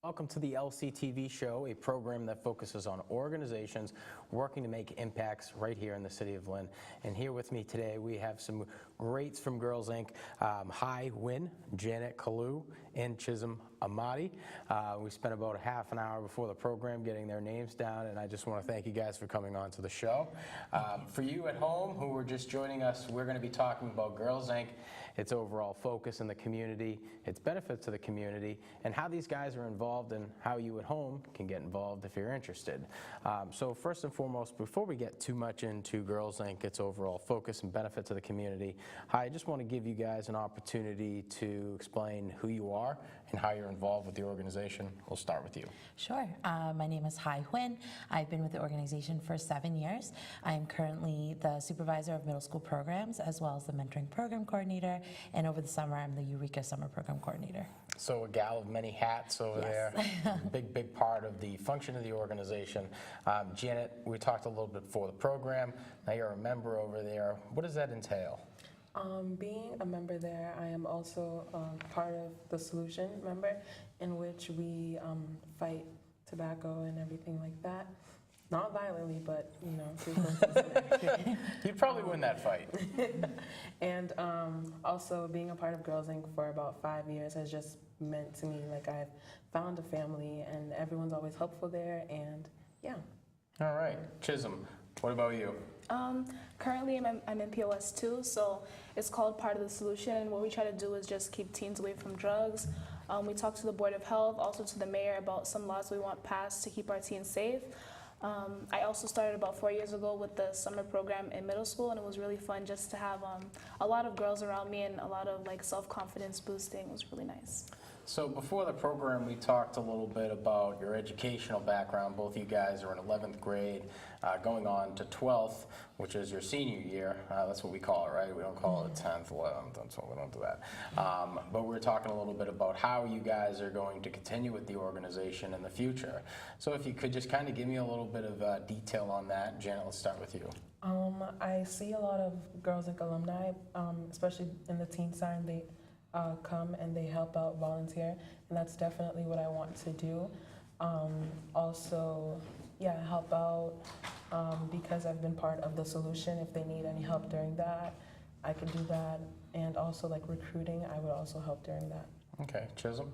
Welcome to the LCTV Show, a program that focuses on organizations working to make impacts right here in the city of Lynn. And here with me today, we have some greats from Girls Inc. Hai Huynh, Janet Kalu, and Chisom Amadi. We spent about a half an hour before the program getting their names down, and I just want to thank you guys for coming on to the show. For you at home who are just joining us, we're going to be talking about Girls Inc., its overall focus in the community, its benefits to the community, and how these guys are involved and how you at home can get involved if you're interested. So first and foremost, before we get too much into Girls Inc., its overall focus and benefit to the community, I just want to give you guys an opportunity to explain who you are and how you're involved with the organization. We'll start with you. Sure. My name is Hai Huynh. I've been with the organization for 7 years. I am currently the supervisor of middle school programs as well as the mentoring program coordinator, and over the summer I'm the Eureka Summer Program Coordinator. So a gal of many hats over there. Big part of the function of the organization. Janet, we talked a little bit before the program. Now you're a member over there. What does that entail? Being a member there, I am also part of the solution member, in which we fight tobacco and everything like that. Not violently, but, you know, through process and everything. You'd probably win that fight. And also being a part of Girls Inc. for about 5 years has just meant to me, like, I've found a family and everyone's always helpful there, and yeah. All right. Chisom, what about you? Currently I'm in POS 2, so it's called Part of the Solution, and what we try to do is just keep teens away from drugs. We talk to the Board of Health, also to the mayor about some laws we want passed to keep our teens safe. I also started about 4 years ago with the summer program in middle school, and it was really fun just to have a lot of girls around me and a lot of like self-confidence boosting. It was really nice. So before the program, we talked a little bit about your educational background. Both you guys are in 11th grade, going on to 12th, which is your senior year. That's what we call it, right? We don't call it 10th, 11th, so we don't do that. But we're talking a little bit about how you guys are going to continue with the organization in the future. So if you could just kind of give me a little bit of detail on that. Janet, let's start with you. I see a lot of Girls Inc. alumni, especially in the teen side. They come and they help out, volunteer, and that's definitely what I want to do. Also, yeah, help out because I've been part of the solution. If they need any help during that, I could do that. And also, like, recruiting, I would also help during that. Okay, Chisom?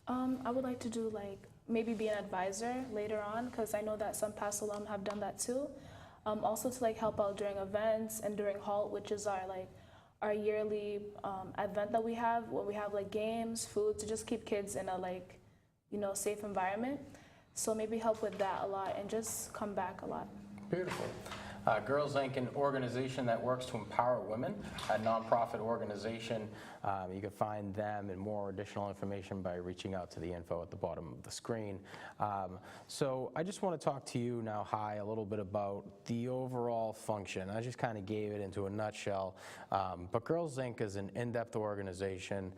I would like to do like maybe be an advisor later on, because I know that some past alum have done that too. Also to like help out during events and during HALT, which is our yearly event that we have, where we have like games, food, to just keep kids in a like, you know, safe environment. So maybe help with that a lot and just come back a lot. Beautiful. Girls Inc., an organization that works to empower women, a nonprofit organization. You can find them and more additional information by reaching out to the info at the bottom of the screen. So I just want to talk to you now, Hai, a little bit about the overall function. I just kind of gave it into a nutshell. But Girls Inc. is an in-depth organization.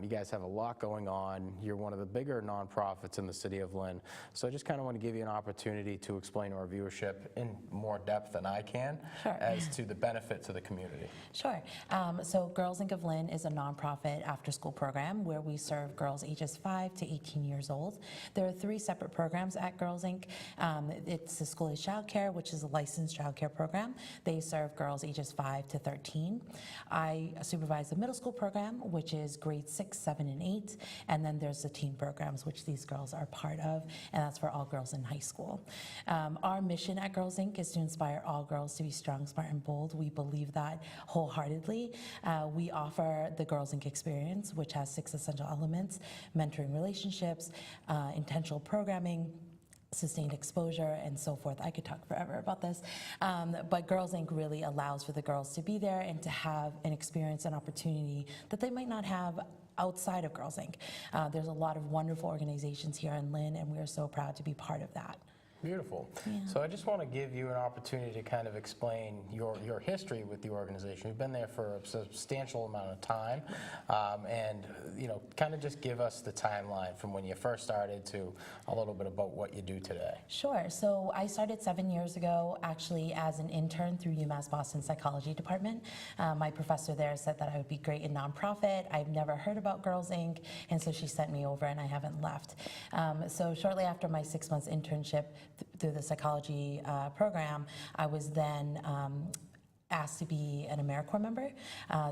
You guys have a lot going on. You're one of the bigger nonprofits in the city of Lynn. So I just kind of want to give you an opportunity to explain to our viewership in more depth than I can as to the benefit to the community. Sure. So Girls Inc. of Lynn is a nonprofit after-school program where we serve girls ages 5 to 18 years old. There are 3 separate programs at Girls Inc. It's the School Age Child Care, which is a licensed child care program. They serve girls ages 5 to 13. I supervise the middle school program, which is grades 6, 7, and 8. And then there's the teen programs, which these girls are part of, and that's for all girls in high school. Our mission at Girls Inc. is to inspire all girls to be strong, smart, and bold. We believe that wholeheartedly. We offer the Girls Inc. experience, which has 6 essential elements: mentoring relationships, intentional programming, sustained exposure, and so forth. I could talk forever about this, but Girls Inc. really allows for the girls to be there and to have an experience and opportunity that they might not have outside of Girls Inc. There's a lot of wonderful organizations here in Lynn, and we are so proud to be part of that. Beautiful. Yeah. So I just want to give you an opportunity to kind of explain your history with the organization. You've been there for a substantial amount of time, and kind of just give us the timeline from when you first started to a little bit about what you do today. Sure. So I started 7 years ago, actually as an intern through UMass Boston Psychology Department. My professor there said that I would be great in nonprofit. I've never heard about Girls Inc., and so she sent me over, and I haven't left. So shortly after my 6 months internship through the psychology program, I was then asked to be an AmeriCorps member.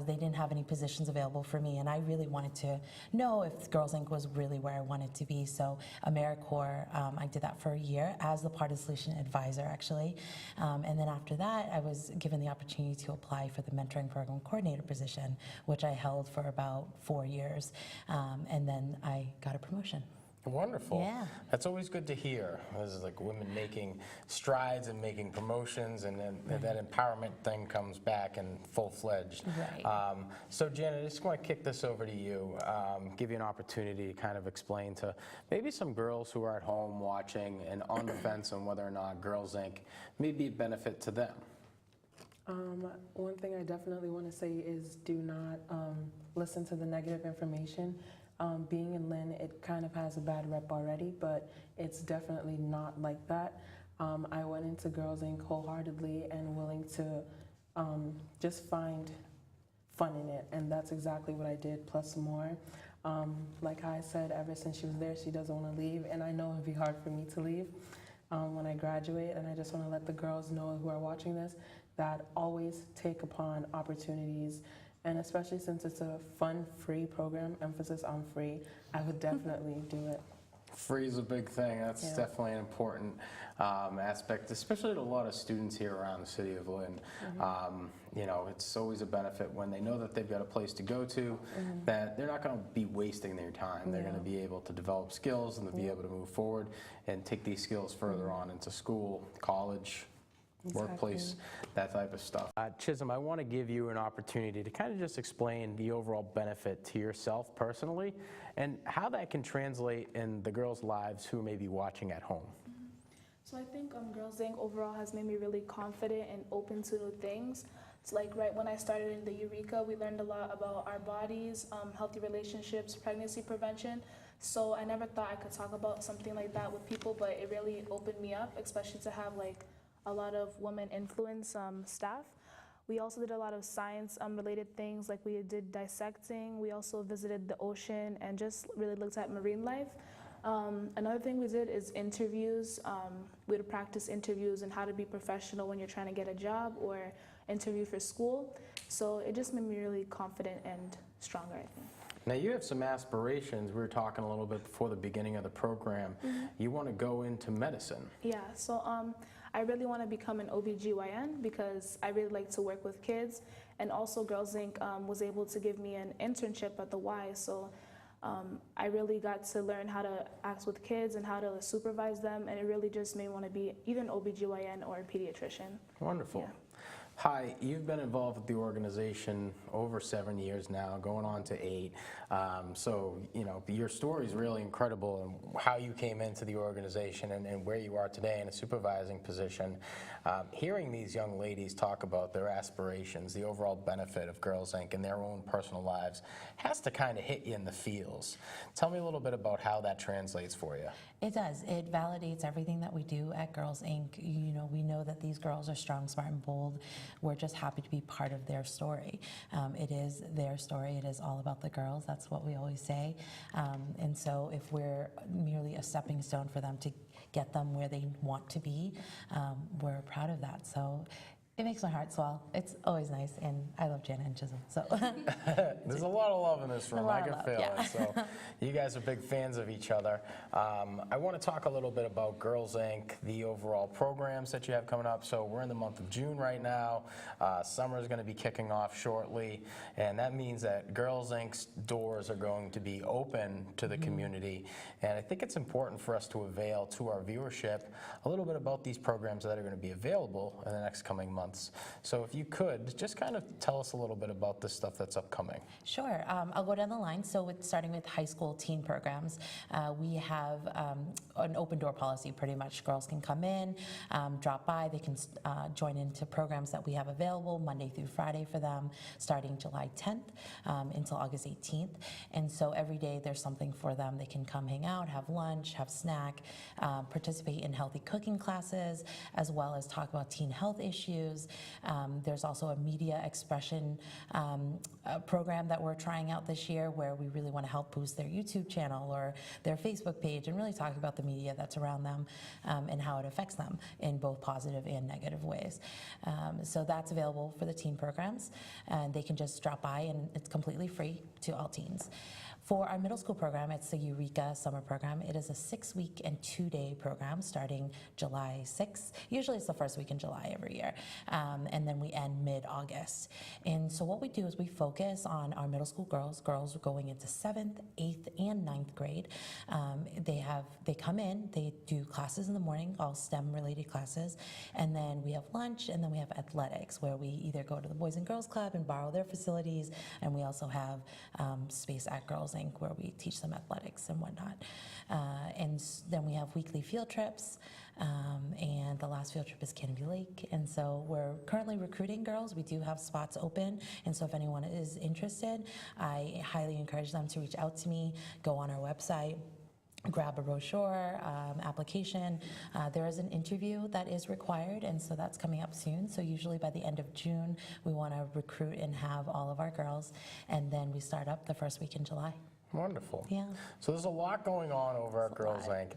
They didn't have any positions available for me, and I really wanted to know if Girls Inc. was really where I wanted to be. So AmeriCorps, I did that for a year as the Party Solution Advisor, actually. And then after that, I was given the opportunity to apply for the Mentoring Program Coordinator position, which I held for about 4 years. And then I got a promotion. Wonderful. Yeah. That's always good to hear. This is like women making strides and making promotions, and then that empowerment thing comes back and full-fledged. Right. So Janet, I just want to kick this over to you, give you an opportunity to kind of explain to maybe some girls who are at home watching and on the fence on whether or not Girls Inc. may be a benefit to them. One thing I definitely want to say is do not listen to the negative information. Being in Lynn, it kind of has a bad rep already, but it's definitely not like that. I went into Girls Inc. wholeheartedly and willing to just find fun in it, and that's exactly what I did, plus more. Like Hai said, ever since she was there, she doesn't want to leave, and I know it'd be hard for me to leave when I graduate, and I just want to let the girls know who are watching this that always take upon opportunities. And especially since it's a fun, free program, emphasis on free, I would definitely do it. Free is a big thing. That's definitely an important aspect, especially to a lot of students here around the city of Lynn. It's always a benefit when they know that they've got a place to go to, that they're not going to be wasting their time. They're going to be able to develop skills and to be able to move forward and take these skills further on into school, college, workplace, that type of stuff. Chisom, I want to give you an opportunity to kind of just explain the overall benefit to yourself personally and how that can translate in the girls' lives who may be watching at home. So I think Girls Inc. overall has made me really confident and open to new things. It's like right when I started in the Eureka, we learned a lot about our bodies, healthy relationships, pregnancy prevention. So I never thought I could talk about something like that with people, but it really opened me up, especially to have like a lot of women influence staff. We also did a lot of science related things, like we did dissecting. We also visited the ocean and just really looked at marine life. Another thing we did is interviews. We would practice interviews and how to be professional when you're trying to get a job or interview for school. So it just made me really confident and stronger, I think. Now you have some aspirations. We were talking a little bit before the beginning of the program. You want to go into medicine. Yeah, so I really want to become an OBGYN because I really like to work with kids, and also Girls Inc. Was able to give me an internship at the Y, so I really got to learn how to act with kids and how to supervise them, and it really just made me want to be either an OBGYN or a pediatrician. Wonderful. Yeah. Hi, you've been involved with the organization over 7 years now, going on to 8. So, your story is really incredible and how you came into the organization and where you are today in a supervising position. Hearing these young ladies talk about their aspirations, the overall benefit of Girls Inc. and their own personal lives has to kind of hit you in the feels. Tell me a little bit about how that translates for you. It does. It validates everything that we do at Girls Inc. We know that these girls are strong, smart, and bold. We're just happy to be part of their story. It is their story. It is all about the girls. That's what we always say. And so if we're merely a stepping stone for them to get them where they want to be, we're proud of that. So it makes my heart swell. It's always nice, and I love Janet and Chisom. So there's a lot of love in this room. I can feel yeah. it. So you guys are big fans of each other. I want to talk a little bit about Girls Inc., the overall programs that you have coming up. So we're in the month of June right now. Summer is going to be kicking off shortly, and that means that Girls Inc.'s doors are going to be open to the community. And I think it's important for us to avail to our viewership a little bit about these programs that are going to be available in the next coming months. months. So if you could, just kind of tell us a little bit about the stuff that's upcoming. Sure. I'll go down the line. So starting with high school teen programs, we have an open door policy pretty much. Girls can come in, drop by, they can join into programs that we have available Monday through Friday for them, starting July 10th until August 18th. And so every day there's something for them. They can come hang out, have lunch, have snack, participate in healthy cooking classes, as well as talk about teen health issues. There's also a media expression program that we're trying out this year where we really want to help boost their YouTube channel or their Facebook page and really talk about the media that's around them and how it affects them in both positive and negative ways. So that's available for the teen programs, and they can just drop by, and it's completely free to all teens. For our middle school program, it's the Eureka Summer Program. It is a 6-week and 2-day program starting July 6th. Usually it's the first week in July every year, and then we end mid-August. And so what we do is we focus on our middle school girls going into 7th, 8th, and 9th grade. They come in, they do classes in the morning, all STEM-related classes, and then we have lunch, and then we have athletics, where we either go to the Boys and Girls Club and borrow their facilities, and we also have space at Girls Inc., where we teach them athletics and whatnot. And then we have weekly field trips, and the last field trip is Canopy Lake. And so we're currently recruiting girls. We do have spots open, and so if anyone is interested, I highly encourage them to reach out to me, go on our website, grab a brochure, application. There is an interview that is required, and so that's coming up soon. So usually by the end of June, we want to recruit and have all of our girls, and then we start up the first week in July. Wonderful. Yeah. So there's a lot going on over at Girls Inc.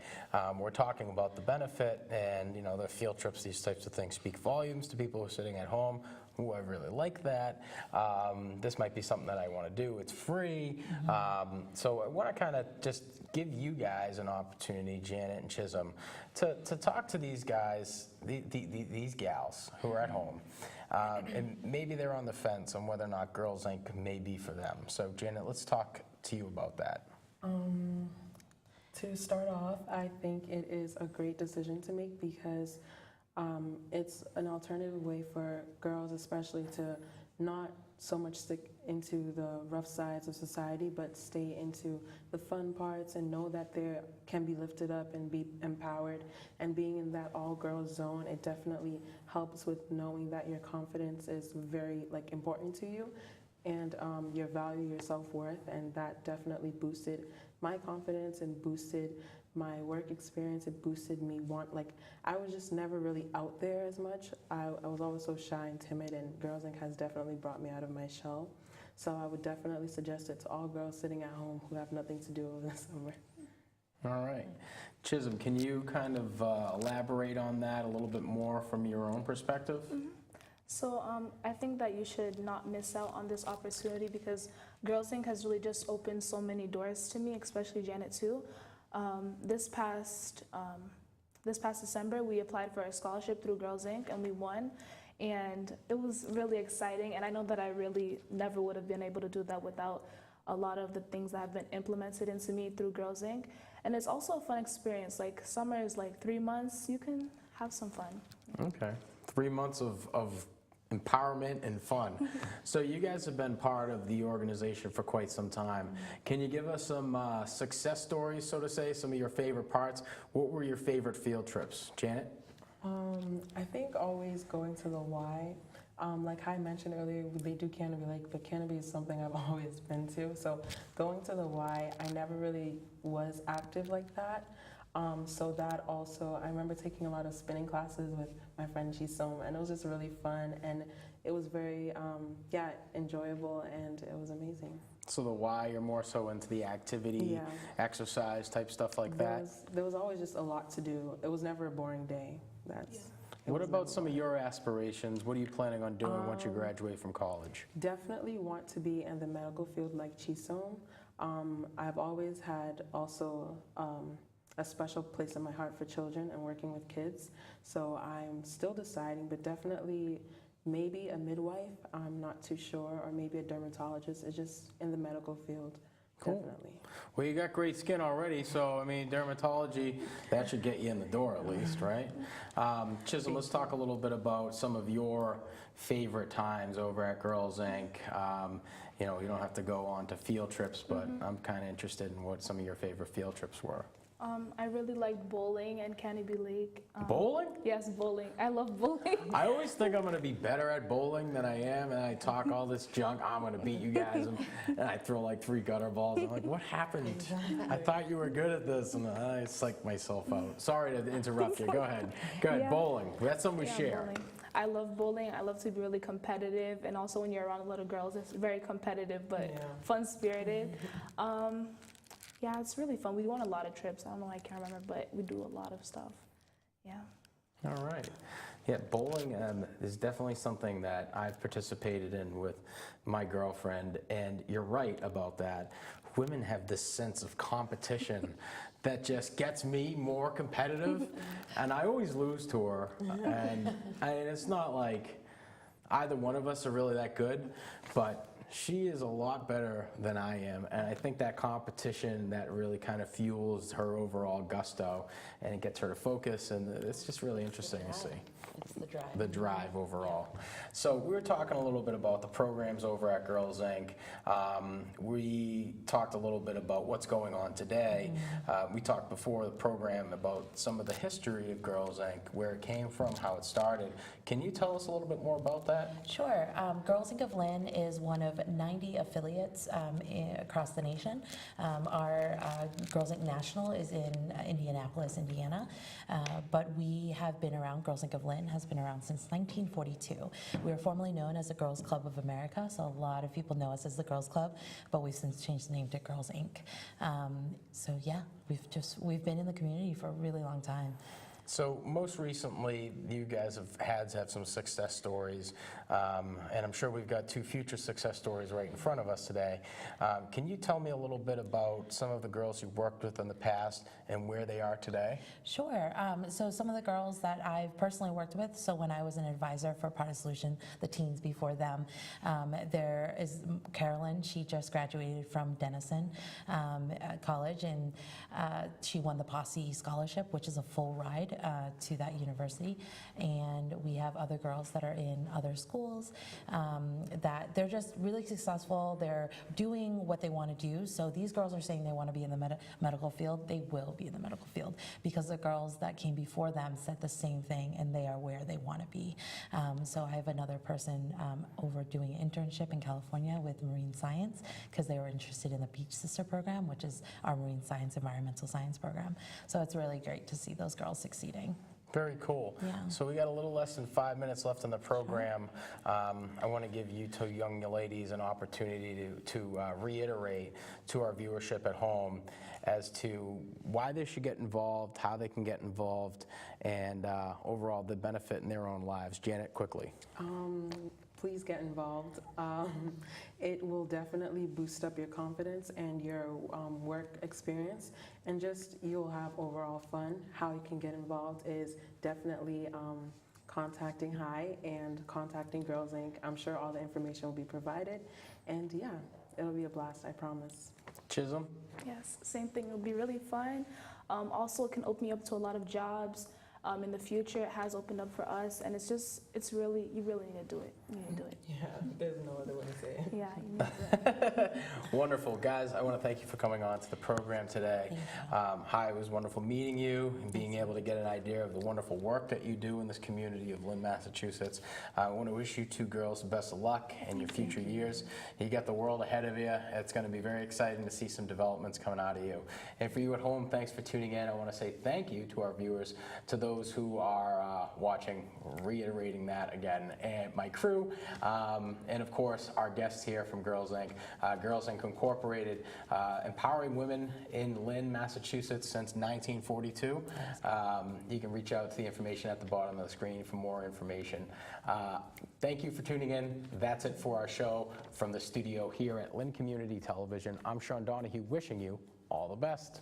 We're talking about the benefit, and the field trips, these types of things speak volumes to people who are sitting at home. Ooh, I really like that. This might be something that I want to do. It's free. So I want to kind of just give you guys an opportunity, Janet and Chisom, to talk to these guys, these gals who are at home. And maybe they're on the fence on whether or not Girls Inc. may be for them. So Janet, let's talk to you about that. To start off, I think it is a great decision to make because it's an alternative way for girls especially to not so much stick into the rough sides of society, but stay into the fun parts and know that they can be lifted up and be empowered. And being in that all-girls zone, it definitely helps with knowing that your confidence is very important to you, and your value, your self-worth, and that definitely boosted my confidence and boosted my work experience. It boosted me I was just never really out there as much. I was always so shy and timid, and Girls Inc. has definitely brought me out of my shell. So I would definitely suggest it to all girls sitting at home who have nothing to do over the summer. All right. Chisom, can you kind of elaborate on that a little bit more from your own perspective? So I think that you should not miss out on this opportunity because Girls Inc. has really just opened so many doors to me, especially Janet too. This past December, we applied for a scholarship through Girls Inc. and we won, and it was really exciting. And I know that I really never would have been able to do that without a lot of the things that have been implemented into me through Girls Inc. And it's also a fun experience. Summer is 3 months. You can have some fun. Okay, 3 months of empowerment and fun. So you guys have been part of the organization for quite some time. Can you give us some success stories, so to say, some of your favorite parts? What were your favorite field trips? Janet? I think always going to the Y. Like Hai mentioned earlier, they do Canopy Lake, but Canopy is something I've always been to. So going to the Y, I never really was active like that. So that also, I remember taking a lot of spinning classes with my friend Chisom, and it was just really fun, and it was very, enjoyable, and it was amazing. So the Y, you're more so into the activity, exercise type stuff like that? There was always just a lot to do. It was never a boring day. What about some of your aspirations? What are you planning on doing once you graduate from college? Definitely want to be in the medical field like Chisom. I've always had also a special place in my heart for children and working with kids. So I'm still deciding, but definitely maybe a midwife, I'm not too sure, or maybe a dermatologist. It's just in the medical field, definitely. Well, you got great skin already, so I mean, dermatology, that should get you in the door at least, right? Chisom, let's talk a little bit about some of your favorite times over at Girls Inc. You know, you don't have to go on to field trips, but I'm kind of interested in what some of your favorite field trips were. I really liked bowling and Canopy Lake. Bowling? Yes, bowling. I love bowling. I always think I'm going to be better at bowling than I am, and I talk all this junk. I'm going to beat you guys, and I throw like 3 gutter balls. I'm like, what happened? I thought you were good at this, and I psyched myself out. Sorry to interrupt you. Go ahead. Go ahead. Yeah. Bowling. That's something we share. Bowling. I love bowling. I love to be really competitive, and also when you're around a lot of girls, it's very competitive but fun-spirited. Yeah, it's really fun. We go on a lot of trips. I don't know, I can't remember, but we do a lot of stuff. Yeah. All right. Yeah, bowling is definitely something that I've participated in with my girlfriend, and you're right about that. Women have this sense of competition that just gets me more competitive, and I always lose to her. And it's not like either one of us are really that good, but she is a lot better than I am, and I think that competition that really kind of fuels her overall gusto, and it gets her to focus, and it's just really interesting to see. It's the drive. The drive overall. So we were talking a little bit about the programs over at Girls Inc. We talked a little bit about what's going on today. We talked before the program about some of the history of Girls Inc., where it came from, how it started. Can you tell us a little bit more about that? Sure. Girls Inc. of Lynn is one of 90 affiliates across the nation. Our Girls Inc. National is in Indianapolis, Indiana, but we have been around, Girls Inc. of Lynn has been around since 1942. We were formerly known as the Girls Club of America, so a lot of people know us as the Girls Club, but we've since changed the name to Girls Inc. So yeah, we've been in the community for a really long time. So most recently, you guys have some success stories, and I'm sure we've got 2 future success stories right in front of us today. Can you tell me a little bit about some of the girls you've worked with in the past and where they are today? Sure. So some of the girls that I've personally worked with, so when I was an advisor for Part of Solution, the teens before them, there is Carolyn. She just graduated from Denison College, and she won the Posse Scholarship, which is a full ride to that university. And we have other girls that are in other schools that they're just really successful. They're doing what they want to do. So these girls are saying they want to be in the medical field. They will be in the medical field because the girls that came before them said the same thing, and they are where they want to be. So I have another person over doing an internship in California with marine science because they were interested in the Beach Sister program, which is our marine science, environmental science program. So it's really great to see those girls succeeding. Very cool. Yeah. So we got a little less than 5 minutes left in the program. I want to give you 2 young ladies an opportunity to reiterate to our viewership at home as to why they should get involved, how they can get involved, and overall the benefit in their own lives. Janet, quickly. Please get involved. It will definitely boost up your confidence and your work experience, and just you'll have overall fun. How you can get involved is definitely contacting Hai and contacting Girls Inc. I'm sure all the information will be provided, and yeah, it'll be a blast, I promise. Chisom? Yes, same thing. It'll be really fun. Also, it can open you up to a lot of jobs. In the future, it has opened up for us, and you really need to do it. You need to do it. Yeah, there's no other way to say it. Yeah, you need to do it. Wonderful. Guys, I want to thank you for coming on to the program today. Hi, it was wonderful meeting you and being able to get an idea of the wonderful work that you do in this community of Lynn, Massachusetts. I want to wish you 2 girls the best of luck in your future years. You got the world ahead of you. It's going to be very exciting to see some developments coming out of you. And for you at home, thanks for tuning in. I want to say thank you to our viewers, to those who are watching, reiterating that again, and my crew, and of course our guests here from Girls Inc. Girls Inc. Incorporated, empowering women in Lynn, Massachusetts since 1942. You can reach out to the information at the bottom of the screen for more information. Thank you for tuning in. That's it for our show from the studio here at Lynn Community Television. I'm Sean Donahue, wishing you all the best.